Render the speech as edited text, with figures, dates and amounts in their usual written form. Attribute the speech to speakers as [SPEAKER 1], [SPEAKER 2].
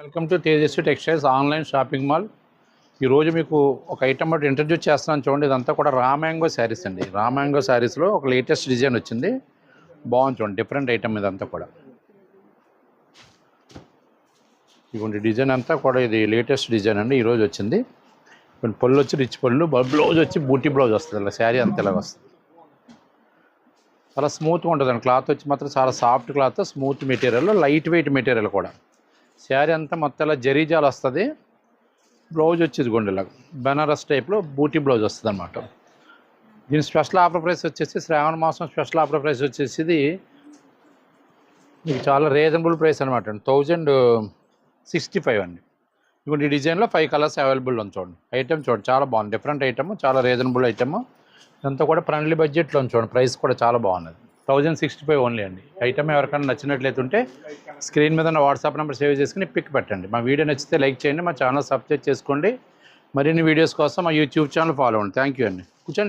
[SPEAKER 1] Welcome to Tejaswi textiles online shopping mall. ఈరోజు మీకు ఒక ఐటమ్ బట్టి ఇంట్రడ్యూస్ చేస్తున్నాను చూడండి. ఇదంతా కూడా రామ్యాంగో శారీస్ అండి. రామ్యాంగో శారీస్లో ఒక లేటెస్ట్ డిజైన్ వచ్చింది, బాగుంది చూడండి. డిఫరెంట్ ఐటమ్ ఇదంతా కూడా. ఇటువంటి డిజైన్ అంతా కూడా ఇది లేటెస్ట్ డిజైన్ అండి, ఈరోజు వచ్చింది. పళ్ళు వచ్చి రిచ్ పళ్ళు, బ్లౌజ్ వచ్చి బూటీ బ్లౌజ్ వస్తుంది. ఇలా శారీ అంతా ఇలాగ వస్తుంది. చాలా స్మూత్గా ఉంటుందండి. క్లాత్ వచ్చి మాత్రం చాలా soft cloth, smooth material, light weight material కూడా. శారీ అంతా మొత్తం ఇలా జరీజాలు వస్తుంది. బ్లౌజ్ వచ్చేది గుండెలా బెనారస్ టైప్లో బూటీ బ్లౌజ్ వస్తుంది అనమాట. దీని స్పెషల్ ఆఫర్ ప్రైస్ వచ్చేసి శ్రావణ మాసం స్పెషల్ ఆఫర్ ప్రైస్ వచ్చేసి ఇది మీకు చాలా రీజనబుల్ ప్రైస్ అనమాట. 1065 అండి. ఇప్పుడు ఈ డిజైన్లో 5 కలర్స్ అవైలబుల్ ఉంది చూడండి. ఐటమ్ చూడండి, చాలా బాగుంది. డిఫరెంట్ ఐటమ్, చాలా రీజనబుల్ ఐటమ్. ఇదంతా కూడా ఫ్రెండ్లీ బడ్జెట్లో చూడండి. ప్రైస్ కూడా చాలా బాగున్నది. 1065 ఓన్లీ అండి. ఐటమ్ ఎవరికైనా నచ్చినట్లయితే ఉంటే స్క్రీన్ మీద ఉన్న వాట్సాప్ నెంబర్ సేవ్ చేసుకుని పిక్ పెట్టండి. మా వీడియో నచ్చితే లైక్ చేయండి, మా ఛానల్ సబ్స్క్రైబ్ చేసుకోండి. మరిన్ని వీడియోస్ కోసం మా యూట్యూబ్ ఛానల్ ఫాలో అవ్వండి. థ్యాంక్ యూ అండి. కూర్చోండి.